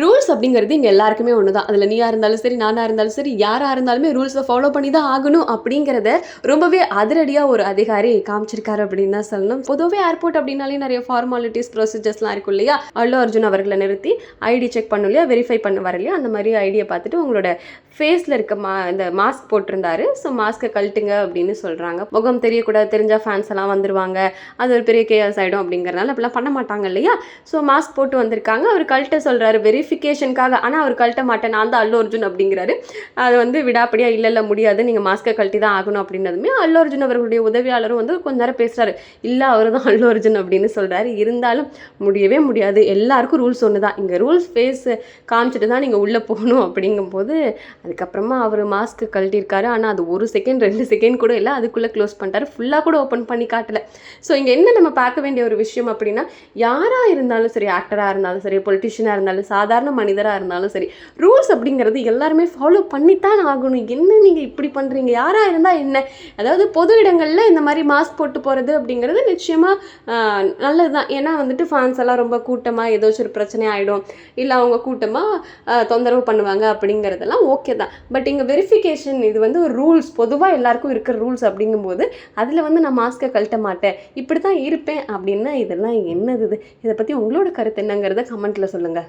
Rules அப்படிங்கிறது இங்கே எல்லாருக்குமே ஒன்று தான். அதில் நீயா இருந்தாலும் சரி, நானா இருந்தாலும் சரி, யாராக இருந்தாலுமே ரூல்ஸை ஃபாலோ பண்ணி தான் ஆகணும் அப்படிங்கிறத ரொம்பவே அதிரடியாக ஒரு அதிகாரி காமிச்சிருக்காரு அப்படின்னு தான் சொல்லணும். பொதுவே ஏர்போர்ட் அப்படின்னாலே நிறைய ஃபார்மாலிட்டிஸ் ப்ரொசீஜர்ஸ்லாம் இருக்கும் இல்லையா? அல்லு அர்ஜுன் அவர்களை நிறுத்தி ஐடி செக் பண்ணும் இல்லையா, வெரிஃபை பண்ண வர இல்லையா, அந்த மாதிரி ஐடியை பார்த்துட்டு உங்களோட ஃபேஸில் இருக்க இந்த மாஸ்க் போட்டிருந்தாரு. ஸோ மாஸ்க்கை கழட்டுங்க அப்படின்னு சொல்கிறாங்க. முகம் தெரியக்கூடாது, தெரிஞ்சால் ஃபேன்ஸ் எல்லாம் வந்துருவாங்க, அது ஒரு பெரிய கேஸ் ஆகிடும் அப்படிங்கிறனால அப்படிலாம் பண்ண மாட்டாங்க இல்லையா? ஸோ மாஸ்க் போட்டு வந்திருக்காங்க. அவர் கழட்ட சொல்கிறாரு வெரிஃபிகேஷனுக்காக. ஆனால் அவர் கழட்ட மாட்டேன், நான் தான் அல்லு அர்ஜுன் அப்படிங்கிறாரு. அது வந்து விடாப்படியாக இல்லை முடியாது, நீங்கள் மாஸ்க்கை கழட்டி தான் ஆகணும் அப்படின்னதுமே அல்லு அர்ஜுன் அவர்களுடைய உதவியாளரும் வந்து கொஞ்ச நேரம் பேசுகிறாரு. இல்லை அவர் தான் அல்லு அர்ஜுன் அப்படின்னு சொல்கிறாரு. இருந்தாலும் முடியவே முடியாது, எல்லாருக்கும் ரூல்ஸ் ஒன்று தான். இங்கே ரூல்ஸ் ஃபேஸ் காமிச்சிட்டு தான் நீங்கள் உள்ளே போகணும் அப்படிங்கும்போது அதுக்கப்புறமா அவர் மாஸ்க்கு கழட்டியிருக்காரு. ஆனால் அது 1 செகண்ட் 2 செகண்ட் கூட இல்லை, அதுக்குள்ளே க்ளோஸ் பண்ணிட்டாரு. ஃபுல்லாக கூட ஓப்பன் பண்ணி காட்டலை. ஸோ இங்கே என்ன நம்ம பார்க்க வேண்டிய ஒரு விஷயம் அப்படின்னா, யாராக இருந்தாலும் சரி, ஆக்டராக இருந்தாலும் சரி, பொலிட்டிஷியனாக இருந்தாலும், சாதாரண மனிதராக இருந்தாலும் சரி, ரூல்ஸ் அப்படிங்கிறது எல்லாருமே ஃபாலோ பண்ணித்தான் ஆகணும். என்ன நீங்கள் இப்படி பண்ணுறீங்க, யாராக இருந்தால் என்ன? அதாவது பொது இடங்களில் இந்த மாதிரி மாஸ்க் போட்டு போகிறது அப்படிங்கிறது நிச்சயமாக நல்லது தான். ஏன்னா வந்துட்டு ஃபேன்ஸ் எல்லாம் ரொம்ப கூட்டமாக ஏதாச்சும் ஒரு பிரச்சனை ஆகிடும், இல்லை அவங்க கூட்டமாக தொந்தரவு பண்ணுவாங்க அப்படிங்கிறதெல்லாம் ஓகே தான். பட் இங்கே வெரிஃபிகேஷன் இது வந்து ஒரு ரூல்ஸ், பொதுவாக எல்லாருக்கும் இருக்கிற ரூல்ஸ் அப்படிங்கும்போது அதில் வந்து நான் மாஸ்க்கை கழட்ட மாட்டேன், இப்படி தான் இருப்பேன் அப்படின்னா இதெல்லாம் என்னது? இதை பற்றி உங்களோட கருத்து என்னங்கிறத கமெண்ட்டில் சொல்லுங்கள்.